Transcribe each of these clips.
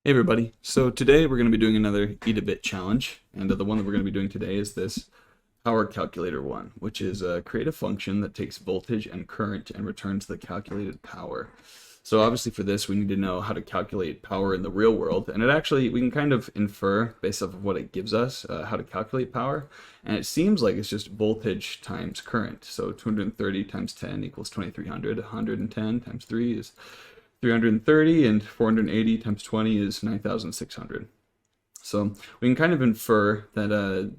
Hey everybody, so today we're going to be doing another Edabit challenge, and the one that we're going to be doing today is this power calculator one, which is create a function that takes voltage and current and returns the calculated power. So obviously for this we need to know how to calculate power in the real world, and we can kind of infer based off of what it gives us how to calculate power, and it seems like it's just voltage times current. So 230 times 10 equals 2300, 110 times 3 is 330, and 480 times 20 is 9,600. So we can kind of infer that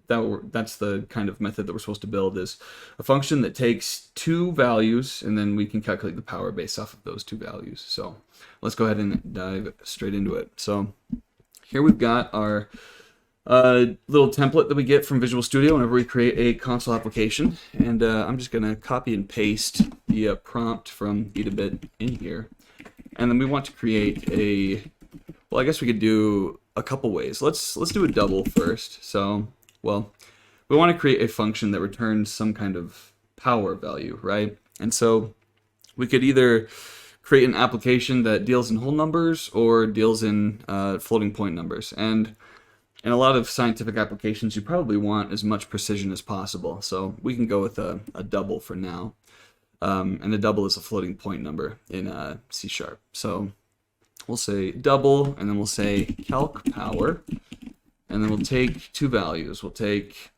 that's the kind of method that we're supposed to build, is a function that takes two values and then we can calculate the power based off of those two values. So let's go ahead and dive straight into it. So here we've got our little template that we get from Visual Studio whenever we create a console application, and I'm just going to copy and paste the prompt from Edabit in here. And then we want to create well, I guess we could do a couple ways. Let's do a double first. So, well, we want to create a function that returns some kind of power value, right? And so we could either create an application that deals in whole numbers or deals in floating point numbers. And in a lot of scientific applications, you probably want as much precision as possible. So we can go with a double for now. And the double is a floating point number in C#. So we'll say double, and then we'll say calc power, and then we'll take two values. We'll take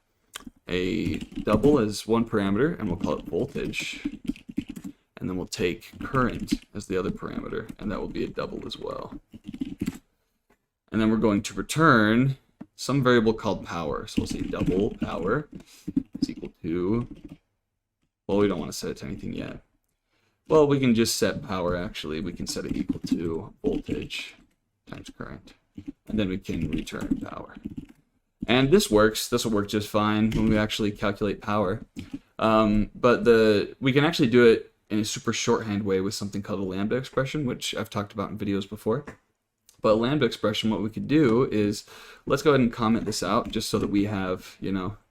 a double as one parameter, and we'll call it voltage, and then we'll take current as the other parameter, and that will be a double as well. And then we're going to return some variable called power. So we'll say double power is equal to, well, we don't want to set it to anything yet. Well, we can just set power, actually. We can set it equal to voltage times current. And then we can return power. And this works. This will work just fine when we actually calculate power. But we can actually do it in a super shorthand way with something called a Lambda expression, which I've talked about in videos before. But Lambda expression, what we could do is, let's go ahead and comment this out just so that we have,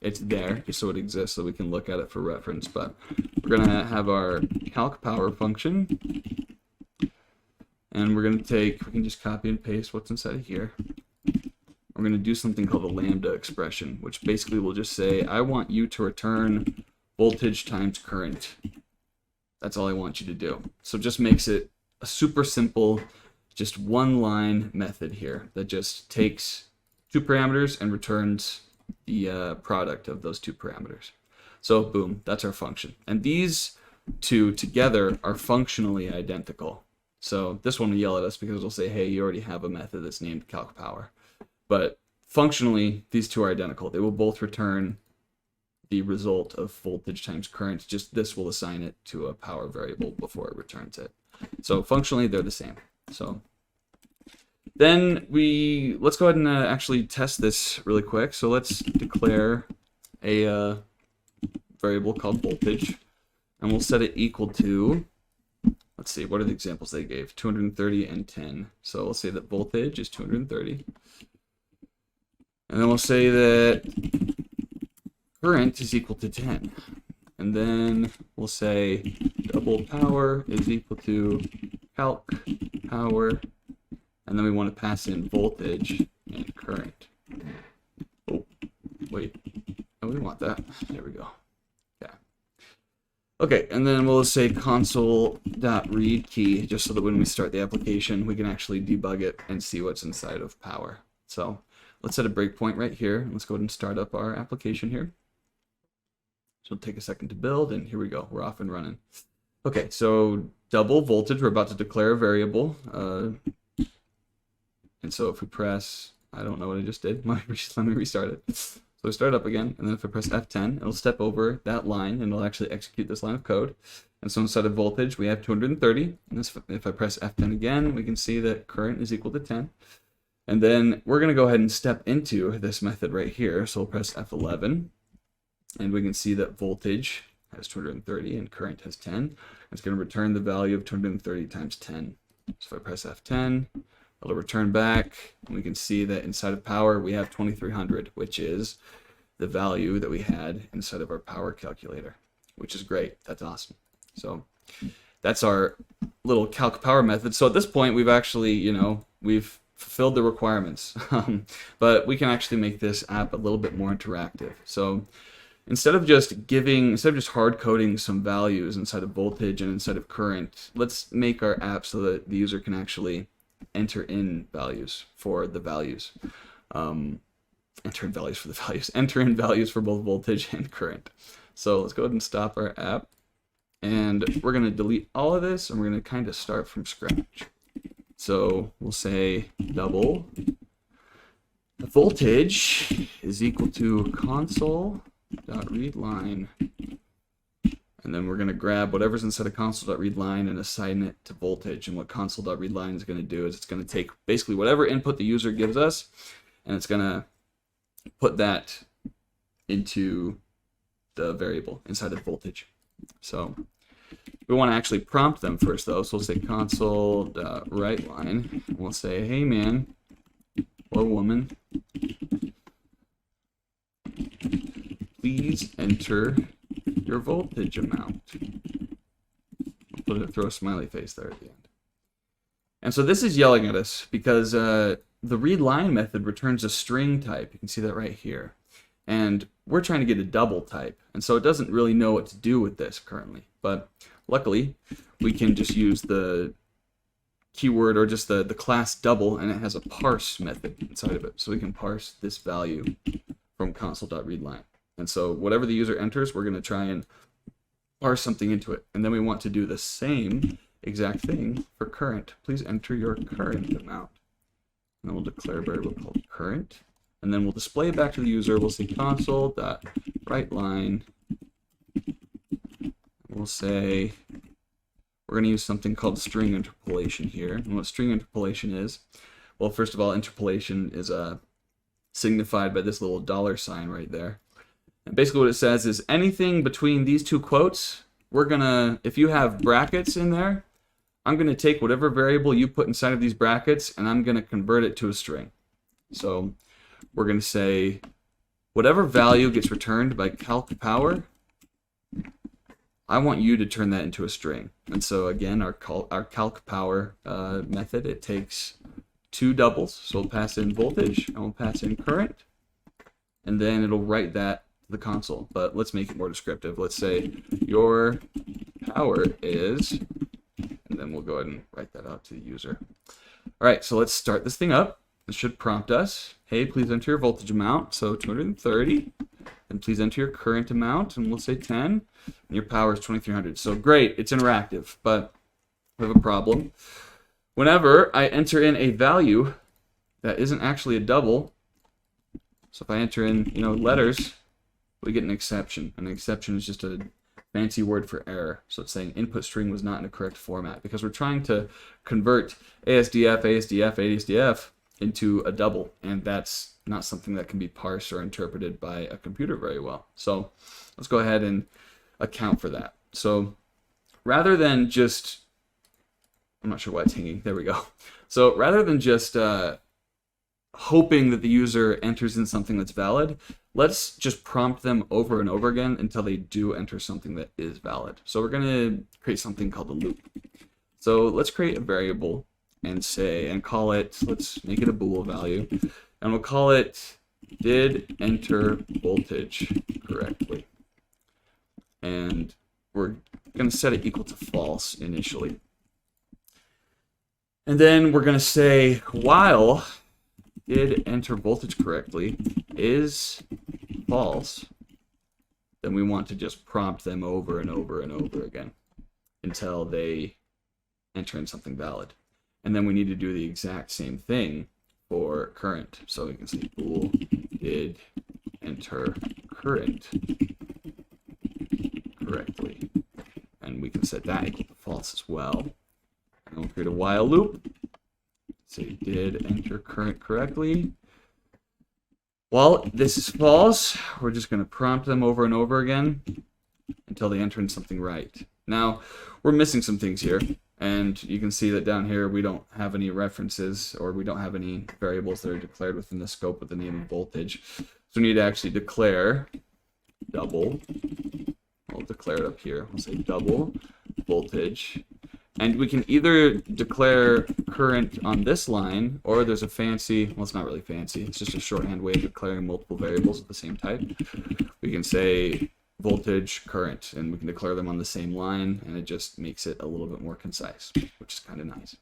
it's there, just so it exists, so we can look at it for reference. But we're going to have our calc power function, and we're going to we can just copy and paste what's inside of here. We're going to do something called a Lambda expression, which basically will just say, I want you to return voltage times current. That's all I want you to do. So it just makes it a super simple, just one line method here that just takes two parameters and returns the product of those two parameters. So boom, that's our function. And these two together are functionally identical. So this one will yell at us because it'll say, hey, you already have a method that's named calc power. But functionally, these two are identical. They will both return the result of voltage times current. Just this will assign it to a power variable before it returns it. So functionally, they're the same. So then let's go ahead and actually test this really quick. So let's declare a variable called voltage, and we'll set it equal to, let's see, what are the examples they gave? 230 and 10. So we'll say that voltage is 230. And then we'll say that current is equal to 10. And then we'll say double power is equal to calc power, and then we want to pass in voltage and current. Oh, wait. Oh, we want that. There we go. Yeah. Okay, and then we'll say console.read key, just so that when we start the application, we can actually debug it and see what's inside of power. So let's set a breakpoint right here. Let's go ahead and start up our application here. So it'll take a second to build, and here we go. We're off and running. Okay, so double voltage, we're about to declare a variable. And so if we press, I don't know what I just did. Let me restart it. So we start up again, and then if I press F10, it'll step over that line, and it'll actually execute this line of code. And so instead of voltage, we have 230. And if I press F10 again, we can see that current is equal to 10. And then we're going to go ahead and step into this method right here. So we'll press F11, and we can see that voltage has 230 and current has 10. It's going to return the value of 230 times 10. So if I press F10, it'll return back, and we can see that inside of power we have 2300, which is the value that we had inside of our power calculator, which is great. That's awesome. So that's our little calc power method. So at this point, we've actually, we've fulfilled the requirements. But we can actually make this app a little bit more interactive. So instead of just hard coding some values inside of voltage and inside of current, let's make our app so that the user can actually enter in values for the values. Enter in values for both voltage and current. So let's go ahead and stop our app. And we're going to delete all of this, and we're going to kind of start from scratch. So we'll say double. The voltage is equal to console.readLine. And then we're going to grab whatever's inside of console.readLine and assign it to voltage. And what console.readLine is going to do is it's going to take basically whatever input the user gives us, and it's going to put that into the variable inside of voltage. So we want to actually prompt them first, though. So we'll say console.writeLine. We'll say, hey, man or woman, please enter your voltage amount. Throw a smiley face there at the end. And so this is yelling at us because the readLine method returns a string type. You can see that right here. And we're trying to get a double type. And so it doesn't really know what to do with this currently. But luckily, we can just use the keyword or just the class double, and it has a parse method inside of it. So we can parse this value from console.readLine. And so whatever the user enters, we're going to try and parse something into it. And then we want to do the same exact thing for current. Please enter your current amount. And then we'll declare a variable called current. And then we'll display it back to the user. We'll say console.writeLine. We'll say we're going to use something called string interpolation here. And what string interpolation is, well, first of all, interpolation is signified by this little $sign right there. And basically what it says is anything between these two quotes, we're going to, if you have brackets in there, I'm going to take whatever variable you put inside of these brackets and I'm going to convert it to a string. So we're going to say whatever value gets returned by calc power, I want you to turn that into a string. And so again, our calc power method, it takes two doubles. So we'll pass in voltage and we'll pass in current, and then it'll write that to the console. But let's make it more descriptive. Let's say your power is, and then we'll go ahead and write that out to the user. All right, so let's start this thing up. It should prompt us, hey, please enter your voltage amount, so 230. And please enter your current amount, and we'll say 10. And your power is 2300. So great, it's interactive, but we have a problem. Whenever I enter in a value that isn't actually a double, so if I enter in, letters, we get an exception. An exception is just a fancy word for error. So it's saying input string was not in a correct format because we're trying to convert ASDF, ASDF, ASDF into a double, and that's not something that can be parsed or interpreted by a computer very well. So let's go ahead and account for that. So rather than just, I'm not sure why it's hanging, there we go. So rather than just hoping that the user enters in something that's valid, let's just prompt them over and over again until they do enter something that is valid. So we're going to create something called a loop. So let's create a variable and call it, let's make it a bool value, and we'll call it did enter voltage correctly. And we're going to set it equal to false initially. And then we're going to say while did enter voltage correctly is false, then we want to just prompt them over and over and over again until they enter in something valid. And then we need to do the exact same thing for current. So we can say bool did enter current correctly. And we can set that equal to false as well. And we'll create a while loop. Say did enter current correctly. While this is false, we're just going to prompt them over and over again until they enter in something right. Now, we're missing some things here. And you can see that down here we don't have any references, or we don't have any variables that are declared within the scope of the name of voltage. So we need to actually declare double. We'll declare it up here. We'll say double voltage. And we can either declare current on this line, or there's a fancy, well, it's not really fancy, it's just a shorthand way of declaring multiple variables of the same type. We can say voltage, current, and we can declare them on the same line, and it just makes it a little bit more concise, which is kind of nice.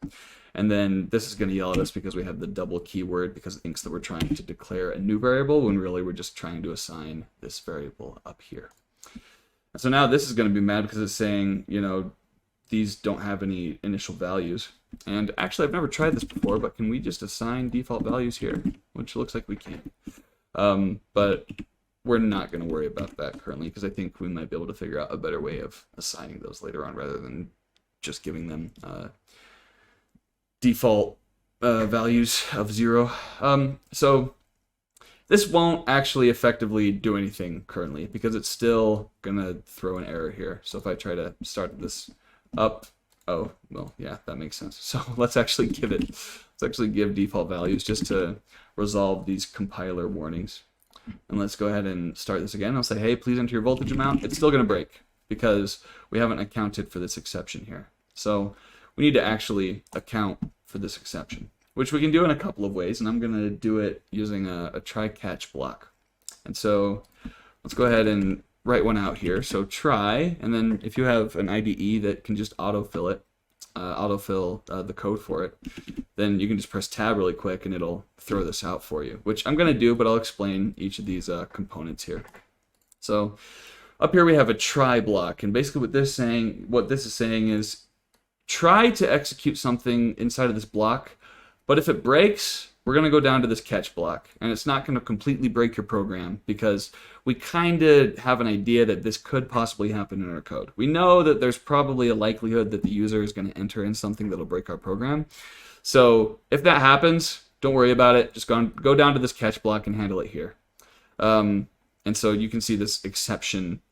And then this is going to yell at us because we have the double keyword, because it thinks that we're trying to declare a new variable when really we're just trying to assign this variable up here. And so now this is going to be mad because it's saying, you know, these don't have any initial values. And actually, I've never tried this before, but can we just assign default values here? Which looks like we can. But we're not going to worry about that currently, because I think we might be able to figure out a better way of assigning those later on rather than just giving them default values of 0. So this won't actually effectively do anything currently because it's still going to throw an error here. So if I try to start this up, oh, well, yeah, that makes sense. So let's actually give default values just to resolve these compiler warnings. And let's go ahead and start this again. I'll say, hey, please enter your voltage amount. It's still going to break because we haven't accounted for this exception here. So we need to actually account for this exception, which we can do in a couple of ways. And I'm going to do it using a try-catch block. And so let's go ahead and write one out here. So try, and then if you have an IDE that can just autofill it, autofill the code for it, then you can just press tab really quick and it'll throw this out for you, which I'm going to do, but I'll explain each of these components here. So up here we have a try block, and basically what this is saying is try to execute something inside of this block, but if it breaks, we're going to go down to this catch block, and it's not going to completely break your program because we kind of have an idea that this could possibly happen in our code. We know that there's probably a likelihood that the user is going to enter in something that'll break our program. So if that happens, don't worry about it. Just go down to this catch block and handle it here. And so you can see this exception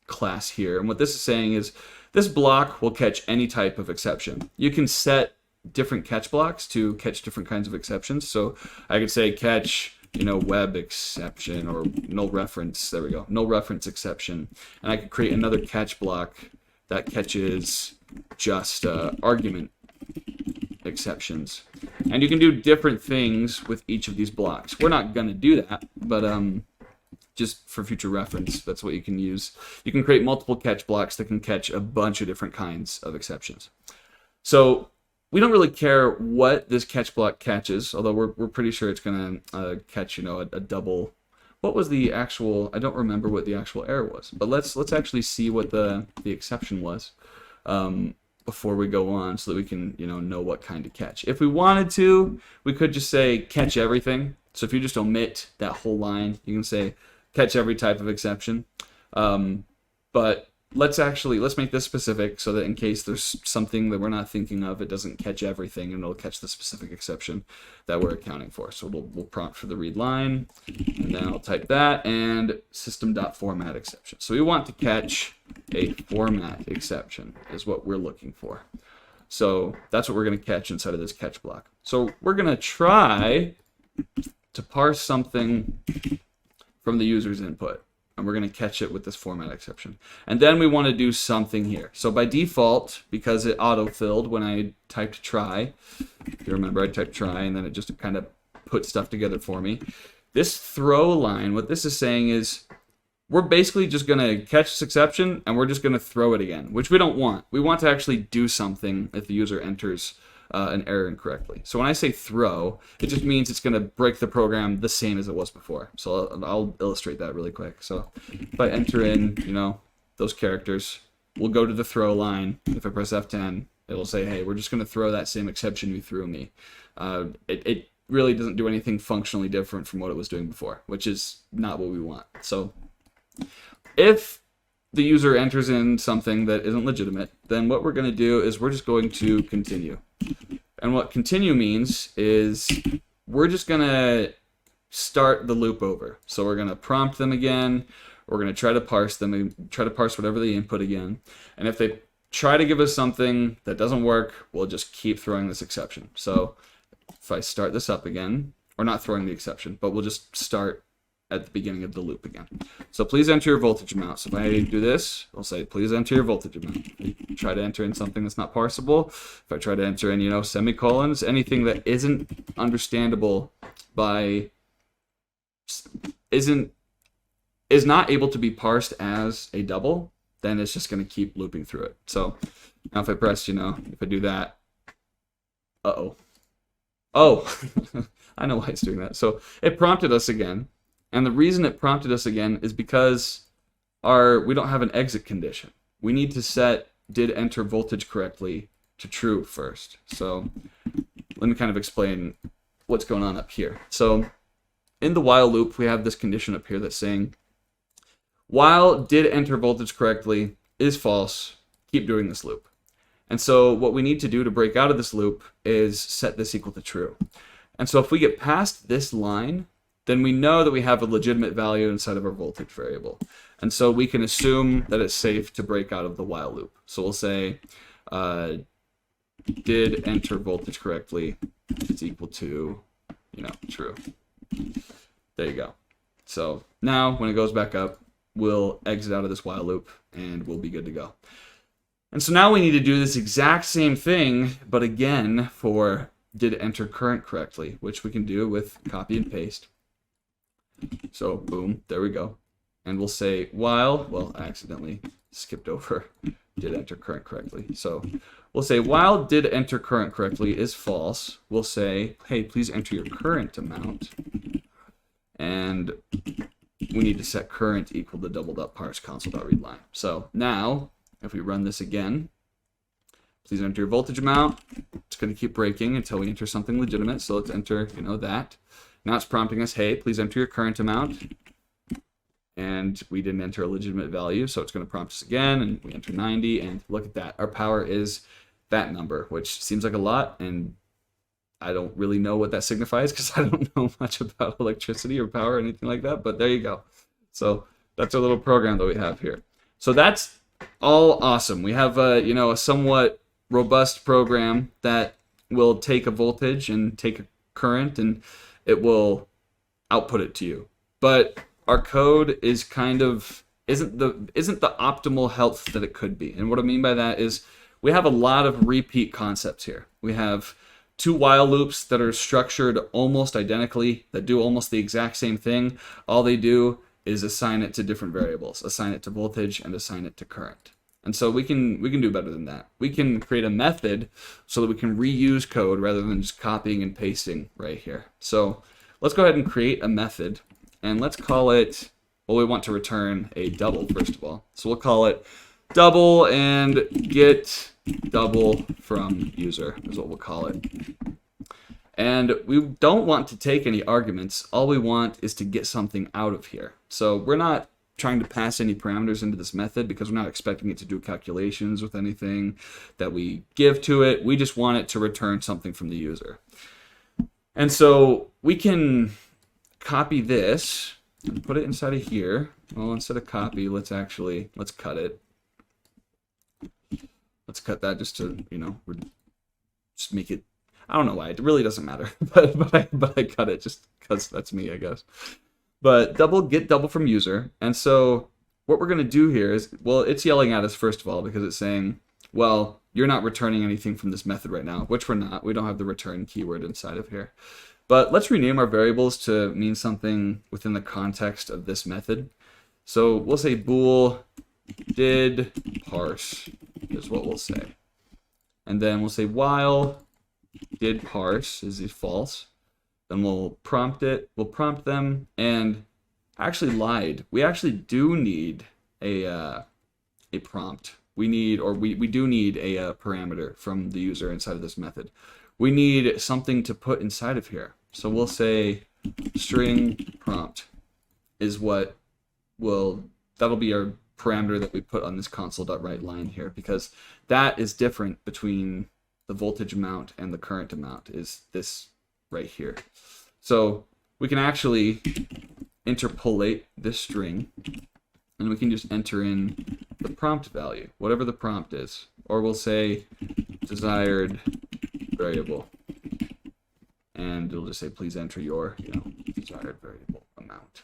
class here. And what this is saying is this block will catch any type of exception. You can set different catch blocks to catch different kinds of exceptions. So I could say catch, web exception or null reference. There we go, null reference exception. And I could create another catch block that catches just argument exceptions. And you can do different things with each of these blocks. We're not going to do that, but just for future reference, that's what you can use. You can create multiple catch blocks that can catch a bunch of different kinds of exceptions. So we don't really care what this catch block catches, although we're pretty sure it's going to catch, a double. What was the actual? I don't remember what the actual error was, but let's actually see what the exception was before we go on, so that we can know what kind to catch. If we wanted to, we could just say catch everything. So if you just omit that whole line, you can say catch every type of exception. But let's make this specific so that in case there's something that we're not thinking of, it doesn't catch everything and it'll catch the specific exception that we're accounting for. So we'll prompt for the read line, and then I'll type that and system.format exception. So we want to catch a format exception is what we're looking for. So that's what we're going to catch inside of this catch block. So we're going to try to parse something from the user's input, and we're going to catch it with this format exception. And then we want to do something here. So by default, because it auto-filled when I typed try, if you remember, I typed try, and then it just kind of put stuff together for me. This throw line, what this is saying is we're basically just going to catch this exception, and we're just going to throw it again, which we don't want. We want to actually do something if the user enters an error incorrectly. So when I say throw, it just means it's going to break the program the same as it was before. So I'll illustrate that really quick. So if I enter in, those characters, we'll go to the throw line. If I press F10, it'll say, hey, we're just going to throw that same exception you threw me. It really doesn't do anything functionally different from what it was doing before, which is not what we want. So if the user enters in something that isn't legitimate, then what we're going to do is we're just going to continue. And what continue means is we're just going to start the loop over. So we're going to prompt them again. We're going to try to parse them and try to parse whatever they input again. And if they try to give us something that doesn't work, we'll just keep throwing this exception. So if I start this up again, or not throwing the exception, but we'll just start at the beginning of the loop again. So please enter your voltage amount. So if I do this, I'll say, please enter your voltage amount. If I try to enter in something that's not parsable, if I try to enter in, you know, semicolons, anything that isn't understandable by, is not able to be parsed as a double, then it's just going to keep looping through it. So now if I press, you know, if I do that, oh, I know why it's doing that. So it prompted us again. And the reason it prompted us again is because we don't have an exit condition. We need to set did enter voltage correctly to true first. So let me kind of explain what's going on up here. So in the while loop, we have this condition up here that's saying, while did enter voltage correctly is false, keep doing this loop. And so what we need to do to break out of this loop is set this equal to true. And so if we get past this line, then we know that we have a legitimate value inside of our voltage variable. And so we can assume that it's safe to break out of the while loop. So we'll say did enter voltage correctly is equal to, you know, true. There you go. So now when it goes back up, we'll exit out of this while loop and we'll be good to go. And so now we need to do this exact same thing, but again for did enter current correctly, which we can do with copy and paste. So boom, there we go. And we'll say while, well, I accidentally skipped over did enter current correctly. So we'll say while did enter current correctly is false, we'll say, hey, please enter your current amount. And we need to set current equal to double.parse console.readline. So now, if we run this again, please enter your voltage amount. It's going to keep breaking until we enter something legitimate. So let's enter, you know, that. Now it's prompting us, hey, please enter your current amount. And we didn't enter a legitimate value, so it's going to prompt us again, and we enter 90, and look at that. Our power is that number, which seems like a lot, and I don't really know what that signifies because I don't know much about electricity or power or anything like that, but there you go. So that's our little program that we have here. So that's all awesome. We have you know, a somewhat robust program that will take a voltage and take a current, and it will output it to you. But our code is kind of isn't the optimal health that it could be. And what I mean by that is we have a lot of repeat concepts here. We have two while loops that are structured almost identically, that do almost the exact same thing. All they do is assign it to different variables, assign it to voltage and assign it to current. And so we can do better than that. We can create a method so that we can reuse code rather than just copying and pasting right here. So let's go ahead and create a method, and let's call it, well, we want to return a double first of all. So we'll call it double and get double from user is what we'll call it. And we don't want to take any arguments. All we want is to get something out of here. So we're not trying to pass any parameters into this method because we're not expecting it to do calculations with anything that we give to it. We just want it to return something from the user. And so we can copy this and put it inside of here. Well, instead of copy, let's cut it. Let's cut that just to, you know, just make it, I don't know why, it really doesn't matter, but I cut it just because that's me, I guess. But get double from user. And so what we're going to do here is, well, it's yelling at us first of all because it's saying, well, you're not returning anything from this method right now, which we're not. We don't have the return keyword inside of here. But let's rename our variables to mean something within the context of this method. So we'll say bool did parse is what we'll say. And then we'll say while did parse is false. Then we'll prompt it. We'll prompt them, and I actually lied. We actually do need a prompt. We do need a parameter from the user inside of this method. We need something to put inside of here. So we'll say string prompt is what that'll be our parameter that we put on this console.write line here, because that is different between the voltage amount and the current amount, is this right here. So we can actually interpolate this string, and we can just enter in the prompt value, whatever the prompt is, or we'll say desired variable, and it'll just say please enter your, you know, desired variable amount.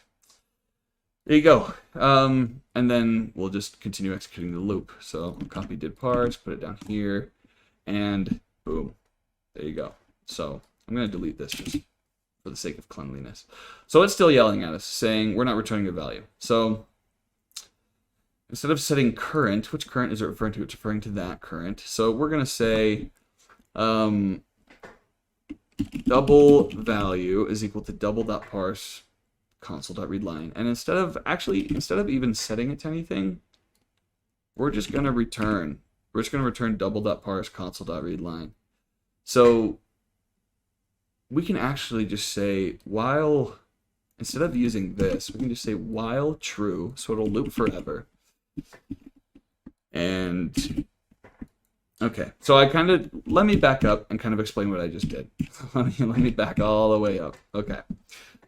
There you go. And then we'll just continue executing the loop. So copy did parse, put it down here, and boom. There you go. So I'm going to delete this just for the sake of cleanliness. So it's still yelling at us, saying we're not returning a value. So instead of setting current, which current is it referring to? It's referring to that current. So we're going to say double value is equal to double.parse console.readLine. And instead of even setting it to anything, we're just going to return double.parse console.readLine. So we can actually just say while, instead of using this, we can just say while true, so it'll loop forever. And okay, so let me back up and kind of explain what I just did. let me back all the way up. Okay,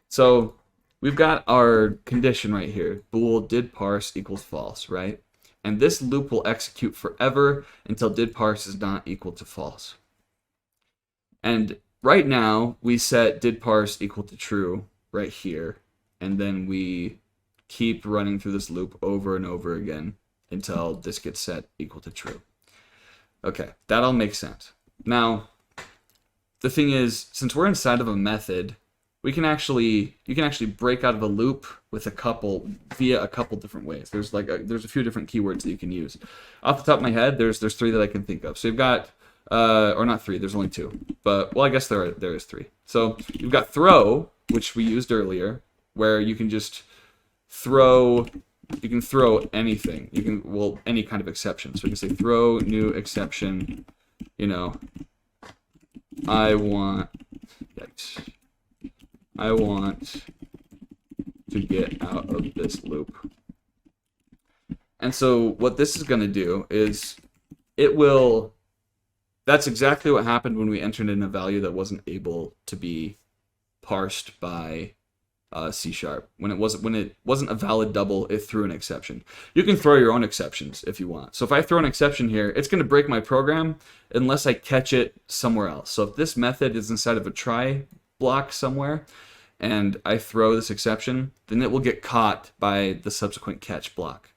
so we've got our condition right here, bool did parse equals false, right? And this loop will execute forever until did parse is not equal to false. And right now we set did parse equal to true right here, and then we keep running through this loop over and over again until this gets set equal to true. Okay, that all makes sense. Now, the thing is, since we're inside of a method, you can actually break out of a loop with via a couple different ways. There's a few different keywords that you can use. Off the top of my head, there's three that I can think of. So you've got or not three, there's only two. But well, I guess there is three. So you've got throw, which we used earlier, where you can just throw anything. Any kind of exception. So you can say throw new exception, I want to get out of this loop. And so what this is going to do is that's exactly what happened when we entered in a value that wasn't able to be parsed by C#. When it wasn't a valid double, it threw an exception. You can throw your own exceptions if you want. So if I throw an exception here, it's going to break my program unless I catch it somewhere else. So if this method is inside of a try block somewhere, and I throw this exception, then it will get caught by the subsequent catch block.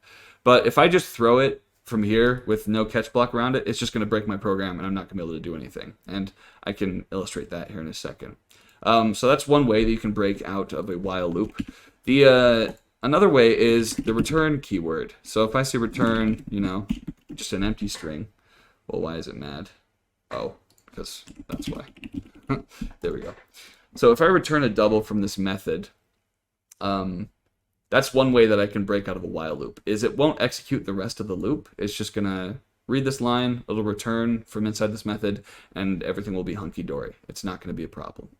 But if I just throw it from here with no catch block around it, it's just going to break my program, and I'm not going to be able to do anything. And I can illustrate that here in a second. So that's one way that you can break out of a while loop. Another way is the return keyword. So if I say return, just an empty string, well, why is it mad? Oh, because that's why. There we go. So if I return a double from this method, that's one way that I can break out of a while loop, is it won't execute the rest of the loop. It's just going to read this line, it'll return from inside this method, and everything will be hunky-dory. It's not going to be a problem.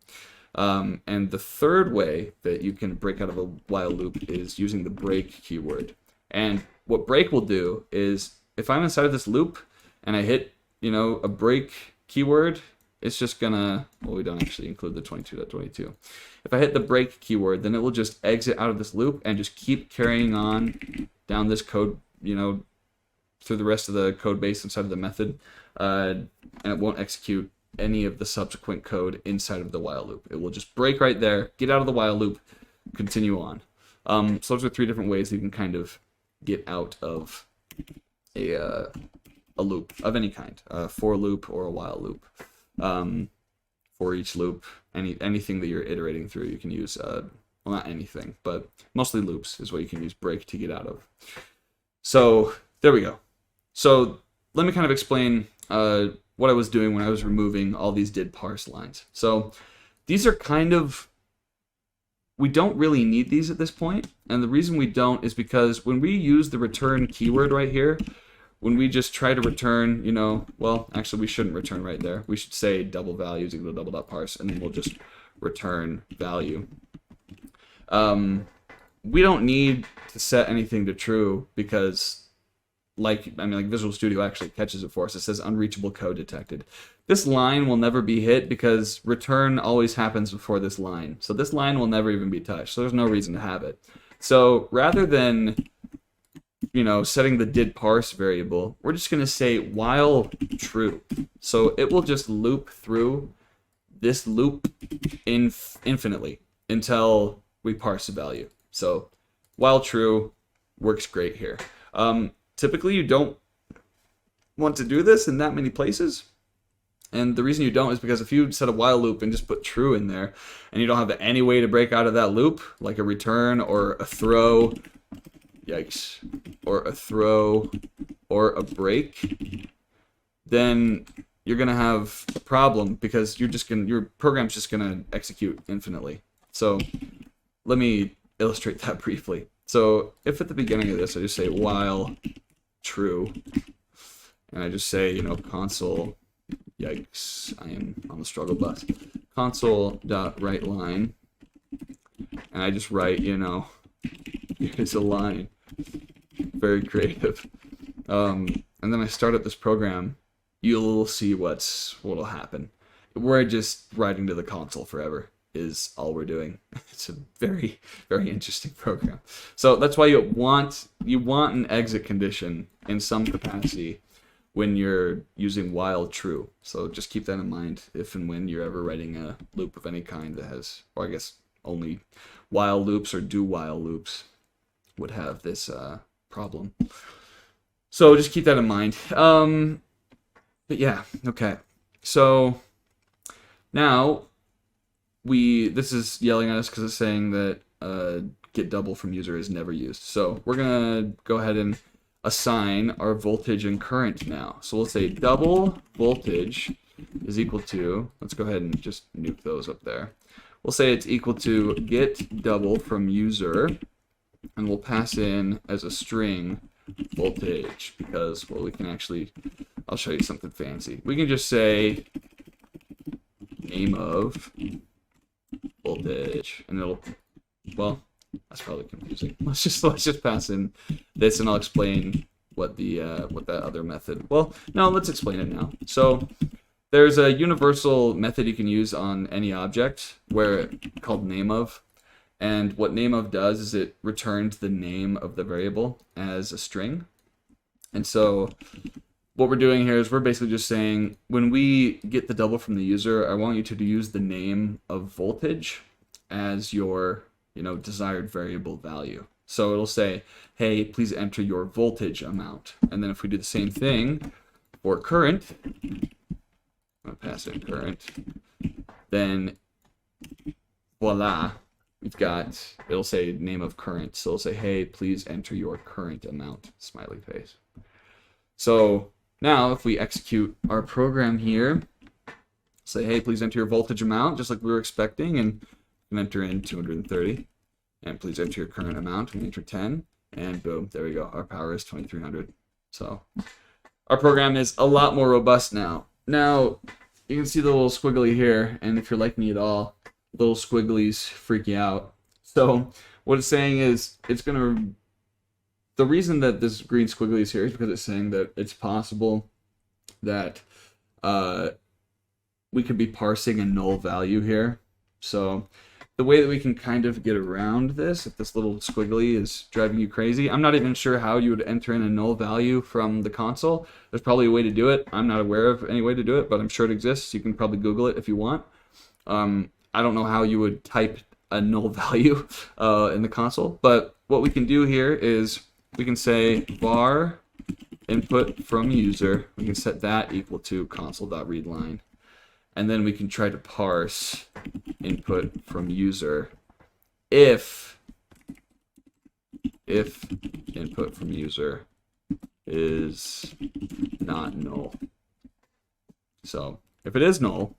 And the third way that you can break out of a while loop is using the break keyword. And what break will do is, if I'm inside of this loop and I hit, a break keyword, it's just gonna, well, we don't actually include the 22.22. If I hit the break keyword, then it will just exit out of this loop and just keep carrying on down this code, through the rest of the code base inside of the method, and it won't execute any of the subsequent code inside of the while loop. It will just break right there, get out of the while loop, continue on. So those are three different ways that you can kind of get out of a loop of any kind, a for loop or a while loop. For each loop, anything that you're iterating through, you can use, well, not anything, but mostly loops is what you can use break to get out of. So there we go. So let me kind of explain what I was doing when I was removing all these did parse lines. So these are we don't really need these at this point, and the reason we don't is because when we use the return keyword right here, when we just try to return, well, actually we shouldn't return right there. We should say double value is equal to double.parse, and then we'll just return value. We don't need to set anything to true because, like Visual Studio actually catches it for us. It says unreachable code detected. This line will never be hit because return always happens before this line. So this line will never even be touched. So there's no reason to have it. So rather than setting the did parse variable, we're just going to say while true. So it will just loop through this loop infinitely until we parse a value. So while true works great here. Typically, you don't want to do this in that many places. And the reason you don't is because if you set a while loop and just put true in there, and you don't have any way to break out of that loop, like a return or a throw, yikes, or a throw or a break, then you're gonna have a problem because your program's just gonna execute infinitely. So let me illustrate that briefly. So if at the beginning of this I just say while true, and I just say, console, yikes, I am on the struggle bus, console.writeLine, and I just write, here's a line, very creative, and then I start up this program, you'll see what'll happen. We're just writing to the console forever is all we're doing. It's a very, very interesting program. So that's why you want an exit condition in some capacity when you're using while true. So just keep that in mind if and when you're ever writing a loop of any kind that has, or I guess only while loops or do while loops would have this problem. So just keep that in mind. But yeah, okay. So now this is yelling at us because it's saying that get double from user is never used. So we're gonna go ahead and assign our voltage and current now. So we'll say double voltage is equal to, let's go ahead and just nuke those up there. We'll say it's equal to get double from user, and we'll pass in as a string voltage because, well, we can actually, I'll show you something fancy. We can just say name of voltage, and it'll, well, that's probably confusing. Let's just pass in this, and I'll explain what that other method. Well, no, let's explain it now. So there's a universal method you can use on any object called name of, and what name of does is it returns the name of the variable as a string. And so what we're doing here is we're basically just saying when we get the double from the user, I want you to use the name of voltage as your desired variable value. So it'll say, hey, please enter your voltage amount. And then if we do the same thing for current, I'm gonna pass in current, then voila, it'll say name of current. So it'll say, hey, please enter your current amount, smiley face. So now if we execute our program here, say, hey, please enter your voltage amount, just like we were expecting, and enter in 230, and please enter your current amount, and enter 10, and boom, there we go, our power is 2300. So our program is a lot more robust now. Now you can see the little squiggly here, and if you're like me at all, little squigglies freak you out. So what it's saying is the reason that this green squiggly is here is because it's saying that it's possible that we could be parsing a null value here. So the way that we can kind of get around this, if this little squiggly is driving you crazy, I'm not even sure how you would enter in a null value from the console. There's probably a way to do it. I'm not aware of any way to do it, but I'm sure it exists. You can probably Google it if you want. I don't know how you would type a null value in the console, but what we can do here is we can say var input from user. We can set that equal to console.readLine. And then we can try to parse input from user if input from user is not null. So if it is null,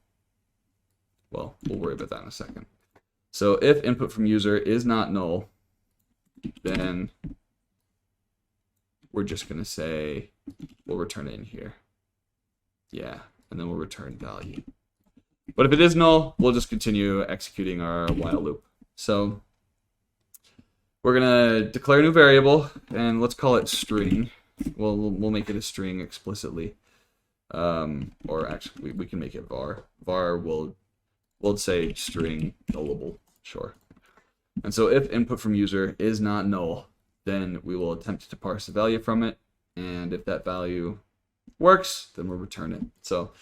well, we'll worry about that in a second. So if input from user is not null, then we're just going to say we'll return it in here. Yeah, and then we'll return value. But if it is null, we'll just continue executing our while loop. So we're going to declare a new variable, and let's call it string. We'll make it a string explicitly. Or actually, we can make it var. Var will say string nullable, sure. And so if input from user is not null, then we will attempt to parse the value from it. And if that value works, then we'll return it. So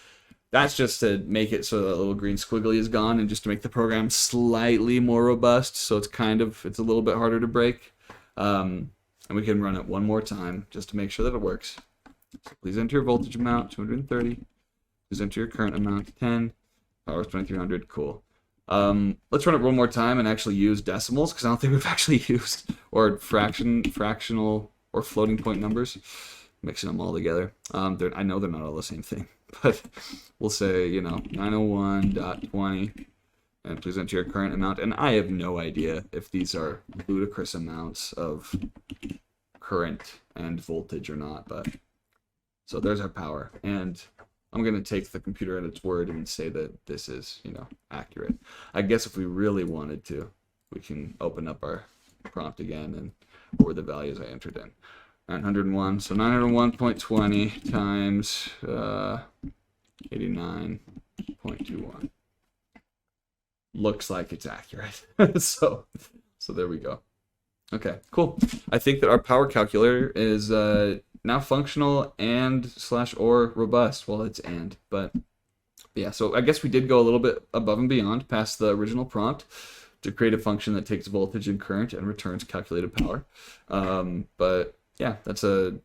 that's just to make it so that little green squiggly is gone, and just to make the program slightly more robust. So it's a little bit harder to break. And we can run it one more time just to make sure that it works. So please enter your voltage amount, 230. Please enter your current amount, 10. Power is 2300. Cool. Let's run it one more time and actually use decimals, because I don't think we've actually used, or fractional, or floating point numbers, mixing them all together. I know they're not all the same thing, but we'll say, 901.20, and please enter your current amount. And I have no idea if these are ludicrous amounts of current and voltage or not, but so there's our power. And I'm going to take the computer at its word and say that this is, accurate. I guess if we really wanted to, we can open up our prompt again and what were the values I entered in. 901, so 901.20 times 89.21. Looks like it's accurate. so there we go. Okay, cool. I think that our power calculator is now functional and / or robust. Well, it's and, but yeah, so I guess we did go a little bit above and beyond past the original prompt to create a function that takes voltage and current and returns calculated power. But yeah, that's a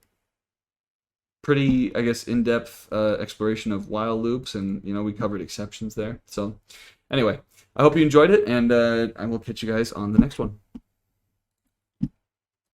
pretty, I guess, in-depth exploration of while loops, and we covered exceptions there. So anyway, I hope you enjoyed it, and I will catch you guys on the next one.